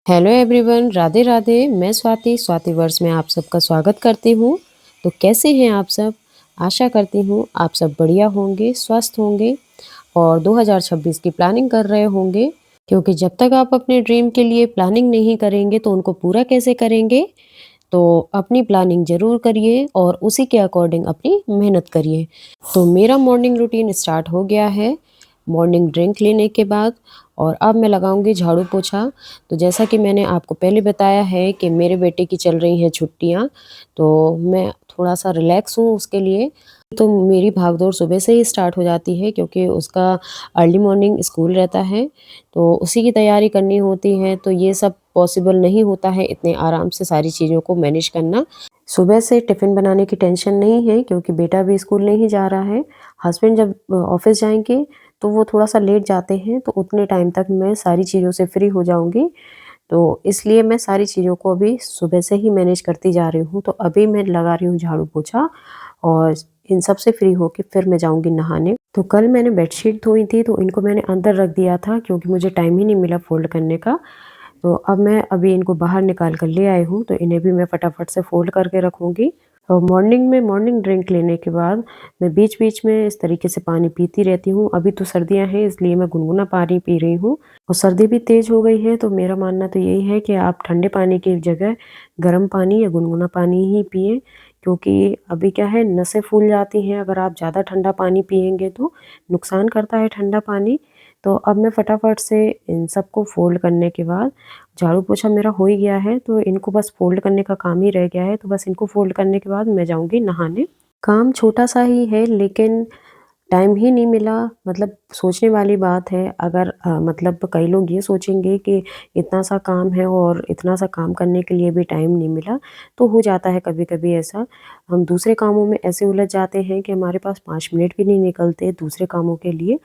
Hello everyone, Radhe Radhe. मैं Swati verse में आप सबका स्वागत करती हूँ। तो कैसे हैं आप सब? आशा करती हूँ आप सब बढ़िया होंगे, स्वस्थ होंगे और 2026 की प्लानिंग कर रहे होंगे। क्योंकि जब तक आप अपने ड्रीम के लिए प्लानिंग नहीं करेंगे तो उनको पूरा कैसे करेंगे? तो अपनी प्लानिंग ज़रूर करिए और उसी के अकॉर्डिंग अपनी मेहनत करिए। तो मेरा मॉर्निंग रूटीन स्टार्ट हो गया है मॉर्निंग ड्रिंक लेने के बाद, और अब मैं लगाऊंगी झाड़ू पोछा। तो जैसा कि मैंने आपको पहले बताया है कि मेरे बेटे की चल रही हैं छुट्टियां, तो मैं थोड़ा सा रिलैक्स हूँ उसके लिए। तो मेरी भागदौड़ सुबह से ही स्टार्ट हो जाती है क्योंकि उसका अर्ली मॉर्निंग स्कूल रहता है, तो उसी की तैयारी करनी होती है। तो ये सब पॉसिबल नहीं होता है इतने आराम से सारी चीज़ों को मैनेज करना। सुबह से टिफ़िन बनाने की टेंशन नहीं है क्योंकि बेटा भी स्कूल नहीं जा रहा है। हस्बैंड जब ऑफ़िस जाएँगे तो वो थोड़ा-सा लेट जाते हैं, तो उतने टाइम तक मैं सारी चीज़ों से फ्री हो जाऊँगी। तो इसलिए मैं सारी चीज़ों को अभी सुबह से ही मैनेज करती जा रही हूँ। तो अभी मैं लगा रही हूँ झाड़ू पोछा और इन सब से फ्री होके फिर मैं जाऊँगी नहाने। तो कल मैंने बेडशीट धोई थी तो इनको मैंने अंदर रख दिया था क्योंकि मुझे टाइम ही नहीं मिला फ़ोल्ड करने का। तो अब मैं अभी इनको बाहर निकाल कर ले आई हूँ, तो इन्हें भी मैं फटाफट से फ़ोल्ड करके रखूँगी। और मॉर्निंग में मॉर्निंग ड्रिंक लेने के बाद मैं बीच-बीच में इस तरीके से पानी पीती रहती हूँ। अभी तो सर्दियाँ हैं इसलिए मैं गुनगुना पानी पी रही हूँ और सर्दी भी तेज़ हो गई है, तो मेरा मानना तो यही है कि आप ठंडे पानी की जगह गर्म पानी या गुनगुना पानी ही पिएँ, क्योंकि अभी क्या है नसें फूल जाती हैं अगर आप ज़्यादा ठंडा पानी पिएँगे तो नुकसान करता है ठंडा पानी। तो अब मैं फटाफट से इन सबको फ़ोल्ड करने के बाद झाड़ू पोछा मेरा हो ही गया है, तो इनको बस फ़ोल्ड करने का काम ही रह गया है। तो बस इनको फ़ोल्ड करने के बाद मैं जाऊँगी नहाने। काम छोटा-सा ही है लेकिन टाइम ही नहीं मिला, मतलब सोचने वाली बात है। अगर मतलब कई लोग ये सोचेंगे कि इतना सा काम है और इतना सा काम करने के लिए भी टाइम नहीं मिला, तो हो जाता है कभी-कभी ऐसा। हम दूसरे कामों में ऐसे उलझ जाते हैं कि हमारे पास 5 मिनट भी नहीं निकलते दूसरे कामों के लिए।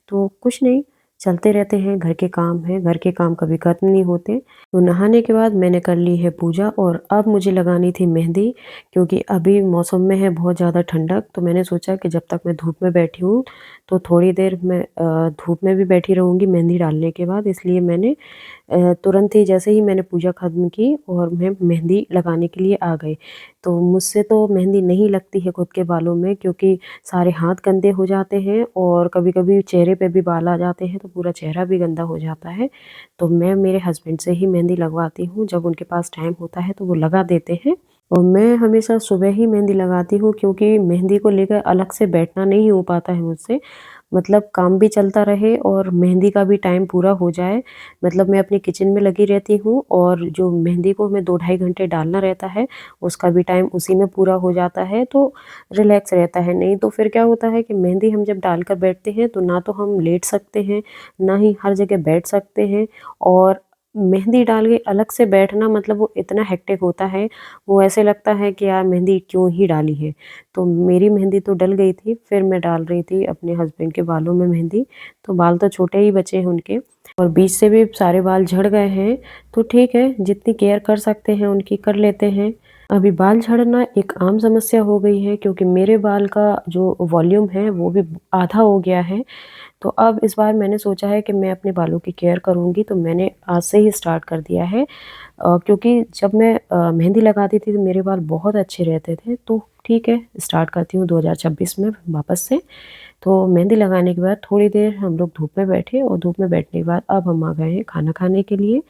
तो कुछ नहीं, चलते रहते हैं, घर के काम हैं, घर के काम कभी खत्म नहीं होते। तो नहाने के बाद मैंने कर ली है पूजा और अब मुझे लगानी थी मेहंदी, क्योंकि अभी मौसम में है बहुत ज़्यादा ठंडक। तो मैंने सोचा कि जब तक मैं धूप में बैठी हूँ, तो थोड़ी देर मैं धूप में भी बैठी रहूँगी मेहंदी डालने के बाद, इसलिए मैंने तुरंत ही जैसे ही मैंने पूजा ख़त्म की और मैं मेहंदी लगाने के लिए आ गई। तो मुझसे तो मेहंदी नहीं लगती है खुद के बालों में, क्योंकि सारे हाथ गंदे हो जाते हैं और कभी-कभी चेहरे पे भी बाल आ जाते हैं तो पूरा चेहरा भी गंदा हो जाता है। तो मैं मेरे हस्बैंड से ही मेहंदी लगवाती हूँ, जब उनके पास टाइम होता है तो वो लगा देते हैं। और मैं हमेशा सुबह ही मेहंदी लगाती हूँ क्योंकि मेहंदी को लेकर अलग से बैठना नहीं हो पाता है मुझसे। मतलब काम भी चलता रहे और मेहंदी का भी टाइम पूरा हो जाए। मतलब मैं अपनी किचन में लगी रहती हूँ और जो मेहंदी को हमें 2 ढाई घंटे डालना रहता है, उसका भी टाइम उसी में पूरा हो जाता है, तो रिलैक्स रहता है। नहीं तो फिर क्या होता है कि मेहंदी हम जब डालकर बैठते हैं तो ना तो हम लेट सकते हैं, ना ही हर जगह बैठ सकते हैं। और मेहंदी डाल के अलग से बैठना मतलब वो इतना हेक्टिक होता है, वो ऐसे लगता है कि यार मेहंदी क्यों ही डाली है। तो मेरी मेहंदी तो डल गई थी, फिर मैं डाल रही थी अपने हस्बैंड के बालों में मेहंदी। तो बाल तो छोटे ही बचे हैं उनके और बीच से भी सारे बाल झड़ गए हैं, तो ठीक है, जितनी केयर कर सकते हैं उनकी कर लेते हैं। अभी बाल झड़ना एक आम समस्या हो गई है क्योंकि मेरे बाल का जो वॉल्यूम है वो भी आधा हो गया है। तो अब इस बार मैंने सोचा है कि मैं अपने बालों की केयर करूँगी, तो मैंने आज से ही स्टार्ट कर दिया है। क्योंकि जब मैं मेहंदी लगाती थी तो मेरे बाल बहुत अच्छे रहते थे, तो ठीक है, स्टार्ट करती हूँ 2026 में वापस से। तो मेहंदी लगाने के बाद थोड़ी देर हम लोग धूप में बैठे और धूप में बैठने के बाद अब हम आ गए हैं खाना खाने के लिए।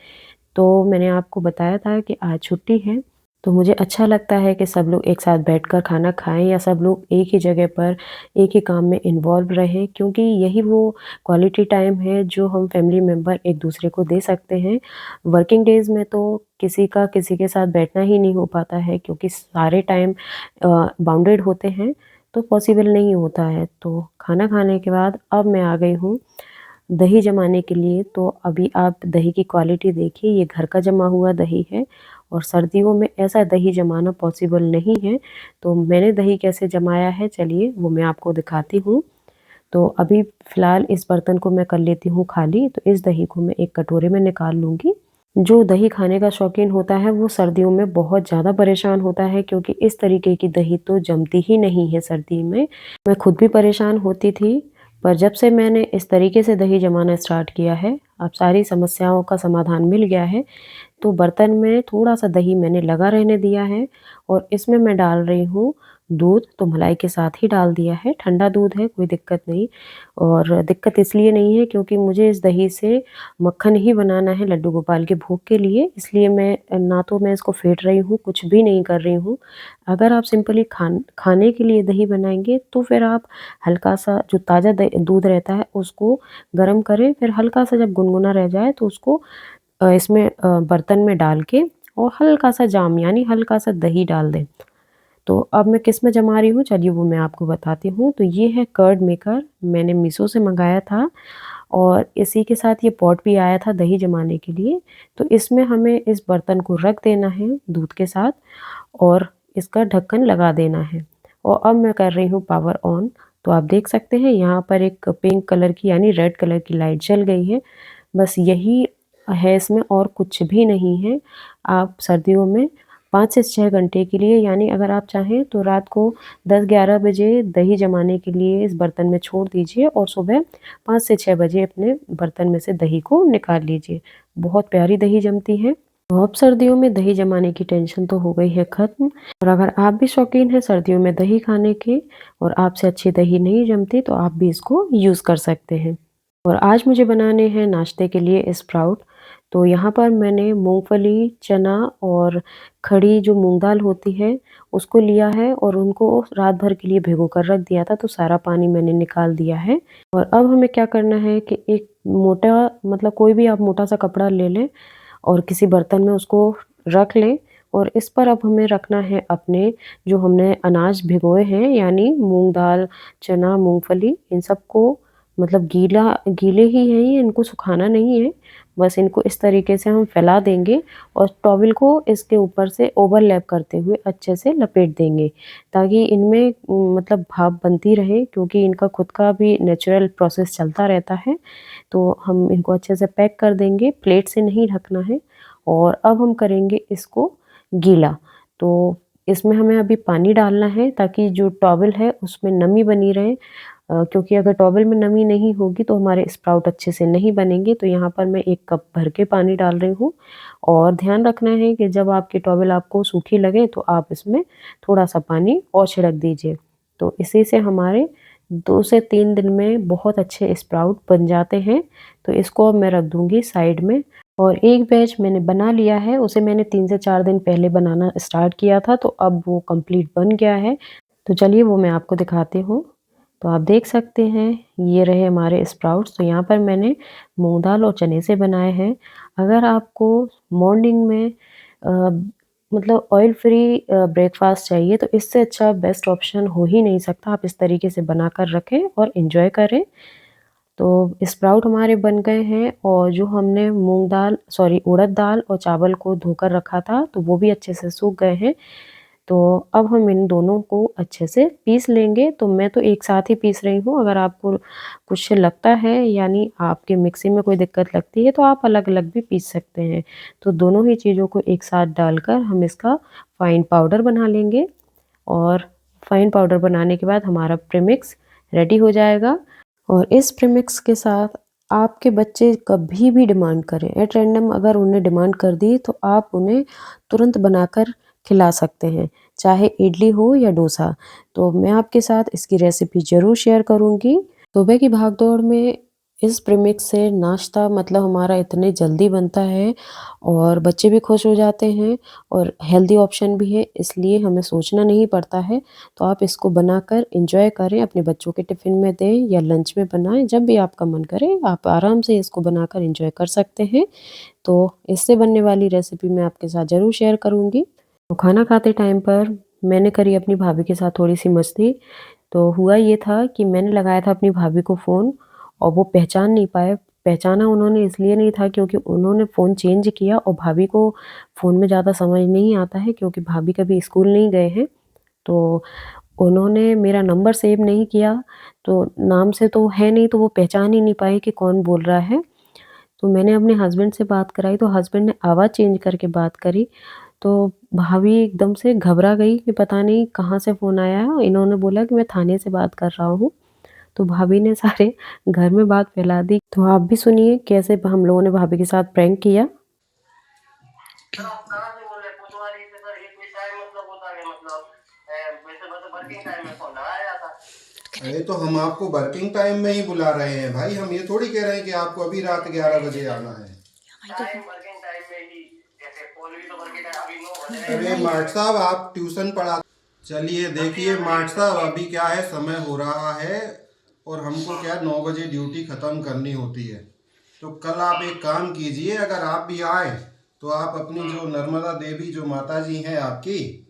तो मैंने आपको बताया था कि आज छुट्टी है, तो मुझे अच्छा लगता है कि सब लोग एक साथ बैठकर खाना खाएँ या सब लोग एक ही जगह पर एक ही काम में इन्वॉल्व रहें, क्योंकि यही वो क्वालिटी टाइम है जो हम फैमिली मेंबर एक-दूसरे को दे सकते हैं। वर्किंग डेज़ में तो किसी का किसी के साथ बैठना ही नहीं हो पाता है क्योंकि सारे टाइम बाउंडेड होते हैं, तो पॉसिबल नहीं होता है। तो खाना खाने के बाद अब मैं आ गई हूँ दही जमाने के लिए। तो अभी आप दही की क्वालिटी देखिए, ये घर का जमा हुआ दही है और सर्दियों में ऐसा दही जमाना पॉसिबल नहीं है। तो मैंने दही कैसे जमाया है चलिए वो मैं आपको दिखाती हूँ। तो अभी फ़िलहाल इस बर्तन को मैं कर लेती हूँ खाली, तो इस दही को मैं एक कटोरे में निकाल लूँगी। जो दही खाने का शौकीन होता है वो सर्दियों में बहुत ज़्यादा परेशान होता है क्योंकि इस तरीके की दही तो जमती ही नहीं है सर्दी में। मैं खुद भी परेशान होती थी, पर जब से मैंने इस तरीके से दही जमाना स्टार्ट किया है, अब सारी समस्याओं का समाधान मिल गया है। तो बर्तन में थोड़ा-सा दही मैंने लगा रहने दिया है और इसमें मैं डाल रही हूँ दूध, तो मलाई के साथ ही डाल दिया है। ठंडा दूध है, कोई दिक्कत नहीं, और दिक्कत इसलिए नहीं है क्योंकि मुझे इस दही से मक्खन ही बनाना है लड्डू गोपाल के भोग के लिए, इसलिए मैं ना तो मैं इसको फेंट रही हूँ, कुछ भी नहीं कर रही हूँ। अगर आप सिंपली खाने के लिए दही बनाएँगे तो फिर आप हल्का-सा जो ताज़ा दूध रहता है उसको गरम करें, फिर हल्का-सा जब गुनगुना रह जाए तो उसको इसमें बर्तन में डाल के और हल्का-सा जाम यानी हल्का-सा दही डाल दें। तो अब मैं किस में जमा रही हूँ, चलिए वो मैं आपको बताती हूँ। तो ये है कर्ड मेकर, मैंने मीशो से मँगाया था और इसी के साथ ये पॉट भी आया था दही जमाने के लिए। तो इसमें हमें इस बर्तन को रख देना है दूध के साथ और इसका ढक्कन लगा देना है। और अब मैं कर रही हूँ पावर ऑन। तो आप देख सकते हैं यहाँ पर एक पिंक कलर की यानी रेड कलर की लाइट जल गई है। बस यही है इसमें, और कुछ भी नहीं है। आप सर्दियों में 5 से 6 घंटे के लिए, यानी अगर आप चाहें तो रात को 10-11 बजे दही जमाने के लिए इस बर्तन में छोड़ दीजिए और सुबह 5 से 6 बजे अपने बर्तन में से दही को निकाल लीजिए। बहुत प्यारी दही जमती है। तो अब सर्दियों में दही जमाने की टेंशन तो हो गई है ख़त्म। और अगर आप भी शौकीन हैं सर्दियों में दही खाने के और आपसे अच्छी दही नहीं जमती, तो आप भी इसको यूज़ कर सकते हैं। और आज मुझे बनाने हैं नाश्ते के लिए स्प्राउट। तो यहाँ पर मैंने मूँगफली, चना और खड़ी जो मूँग दाल होती है उसको लिया है और उनको रात भर के लिए भिगो कर रख दिया था, तो सारा पानी मैंने निकाल दिया है। और अब हमें क्या करना है कि एक मोटा, मतलब कोई भी आप मोटा-सा कपड़ा ले लें और किसी बर्तन में उसको रख लें और इस पर अब हमें रखना है अपने जो हमने अनाज भिगोए हैं, यानी मूँग दाल, चना, मूँगफली, इन सबको, मतलब गीले ही हैं ये, इनको सुखाना नहीं है। बस इनको इस तरीके से हम फैला देंगे और टॉवल को इसके ऊपर से ओवरलैप करते हुए अच्छे से लपेट देंगे, ताकि इनमें मतलब भाप बनती रहे, क्योंकि इनका खुद का भी नेचुरल प्रोसेस चलता रहता है। तो हम इनको अच्छे से पैक कर देंगे, प्लेट से नहीं ढकना है। और अब हम करेंगे इसको गीला। तो इसमें हमें अभी पानी डालना है ताकि जो टॉवल है उसमें नमी बनी रहे, क्योंकि अगर टॉवल में नमी नहीं होगी तो हमारे स्प्राउट अच्छे से नहीं बनेंगे। तो यहाँ पर मैं 1 कप भर के पानी डाल रही हूँ और ध्यान रखना है कि जब आपकी टॉवल आपको सूखी लगे तो आप इसमें थोड़ा-सा पानी और छिड़क दीजिए। तो इसी से हमारे 2 से 3 दिन में बहुत अच्छे स्प्राउट बन जाते हैं। तो इसको अब मैं रख दूँगी साइड में। और एक बैच मैंने बना लिया है, उसे मैंने 3 से 4 दिन पहले बनाना स्टार्ट किया था, तो अब वो कंप्लीट बन गया है। तो चलिए वो मैं आपको दिखाती हूँ। तो आप देख सकते हैं ये रहे हमारे स्प्राउट्स। तो यहाँ पर मैंने मूँग दाल और चने से बनाए हैं। अगर आपको मॉर्निंग में मतलब ऑयल फ्री ब्रेकफ़ास्ट चाहिए तो इससे अच्छा बेस्ट ऑप्शन हो ही नहीं सकता। आप इस तरीके से बनाकर रखें और एन्जॉय करें। तो स्प्राउट हमारे बन गए हैं और जो हमने उड़द दाल और चावल को धोकर रखा था तो वो भी अच्छे से सूख गए हैं। तो अब हम इन दोनों को अच्छे से पीस लेंगे। तो मैं तो एक साथ ही पीस रही हूँ, अगर आपको कुछ लगता है यानी आपके मिक्सी में कोई दिक्कत लगती है तो आप अलग-अलग भी पीस सकते हैं। तो दोनों ही चीज़ों को एक साथ डालकर हम इसका फ़ाइन पाउडर बना लेंगे और फ़ाइन पाउडर बनाने के बाद हमारा प्रीमिक्स रेडी हो जाएगा। और इस प्रीमिक्स के साथ आपके बच्चे कभी भी डिमांड करें, एट रैंडम अगर उन्हें डिमांड कर दी तो आप उन्हें तुरंत बनाकर खिला सकते हैं, चाहे इडली हो या डोसा। तो मैं आपके साथ इसकी रेसिपी ज़रूर शेयर करूँगी। सुबह की भागदौड़ में इस प्रीमिक्स से नाश्ता मतलब हमारा इतने जल्दी बनता है और बच्चे भी खुश हो जाते हैं और हेल्दी ऑप्शन भी है, इसलिए हमें सोचना नहीं पड़ता है। तो आप इसको बनाकर एंजॉय करें, अपने बच्चों के टिफ़िन में दें या लंच में बनाएँ, जब भी आपका मन करे आप आराम से इसको बनाकर एंजॉय कर सकते हैं। तो इससे बनने वाली रेसिपी मैं आपके साथ ज़रूर शेयर करूँगी। तो खाना खाते टाइम पर मैंने करी अपनी भाभी के साथ थोड़ी-सी मस्ती। तो हुआ ये था कि मैंने लगाया था अपनी भाभी को फ़ोन और वो पहचान नहीं पाए। पहचाना उन्होंने इसलिए नहीं था क्योंकि उन्होंने फ़ोन चेंज किया और भाभी को फ़ोन में ज़्यादा समझ नहीं आता है, क्योंकि भाभी कभी स्कूल नहीं गए हैं। तो उन्होंने मेरा नंबर सेव नहीं किया, तो नाम से तो है नहीं, तो वो पहचान ही नहीं पाए कि कौन बोल रहा है। तो मैंने अपने हस्बैंड से बात कराई, तो हस्बैंड ने आवाज़ चेंज करके बात करी। तो भाभी एकदम से घबरा गई कि पता नहीं कहाँ से फ़ोन आया है। इन्होंने बोला कि मैं थाने से बात कर रहा हूँ। तो भाभी ने सारे घर में बात फैला दी। तो आप भी सुनिए कैसे हम लोगों ने भाभी के साथ प्रैंक किया। आप कहाँ से बोल रहे हैं? कोतवाली से सर ये कोई टाइम मतलब होता है मतलब वैसे बस वर्किंग टाइम में फोन लगाया जाता है। अरे तो हम आपको वर्किंग टाइम में ही बुला रहे हैं भाई, हम ये थोड़ी कह रहे हैं कि आपको अभी रात 11 बजे आना है। टाइम वर्किंग टाइम में ही जैसे कॉल भी तो वर्किंग टाइम अभी 9 बज रहे हैं। अरे मार्ट साहब आप ट्यूशन पढ़ा, चलिए देखिए मार्ट साहब अभी क्या है, समय हो रहा है और हमको क्या 9 बजे ड्यूटी ख़त्म करनी होती है। तो कल आप एक काम कीजिए, अगर आप भी आए तो आप अपनी जो नर्मदा देवी जो माता जी हैं आपकी,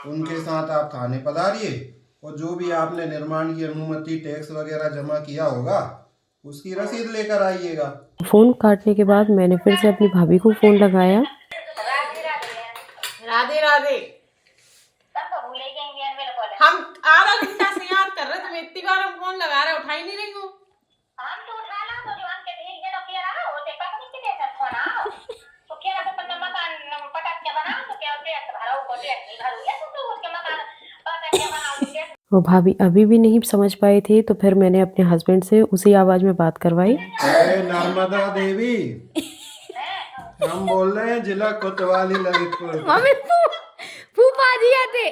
उनके साथ आप थाने पधारिए और जो भी आपने निर्माण की अनुमति टैक्स वगैरह जमा किया होगा उसकी रसीद लेकर आइएगा। फ़ोन काटने के बाद मैंने फिर से अपनी भाभी को फ़ोन लगाया। राधे राधे। हम आधा घंटा से याद कर रहे, तुम्हें इतनी बार हम फोन लगा रहे उठा ही नहीं रही हूँ। हम तो उठा ला तो जो हमके भेज देना किया रहा हो ते पापा नहीं किते सब फोन आओ तो क्या रहा पता मकान पटक के बनाओ तो क्या टैक्स भराओ को टैक्स नहीं भरो या तो उसके मकान पटक के बनाओ। और भाभी अभी भी नहीं समझ पाई थी तो फिर मैंने अपने हस्बैंड से उसी आवाज़ में बात करवाई। अरे नर्मदा देवी, हम बोल रहे हैं जिला कोतवाली ललितपुर। मम्मी फूफा जी आते।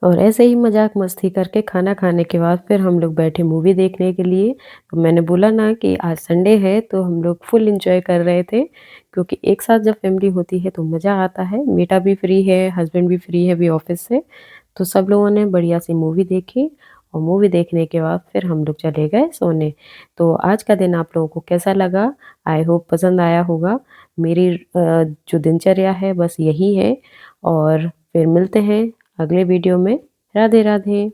और ऐसे ही मजाक मस्ती करके खाना खाने के बाद फिर हम लोग बैठे मूवी देखने के लिए। तो मैंने बोला ना कि आज संडे है तो हम लोग फुल एंजॉय कर रहे थे, क्योंकि एक साथ जब फैमिली होती है तो मज़ा आता है। बेटा भी फ्री है, हस्बैंड भी फ्री है अभी ऑफिस से, तो सब लोगों ने बढ़िया सी मूवी देखी और मूवी देखने के बाद फिर हम लोग चले गए सोने। तो आज का दिन आप लोगों को कैसा लगा? आई होप पसंद आया होगा। मेरी जो दिनचर्या है बस यही है और फिर मिलते हैं अगले वीडियो में। राधे राधे।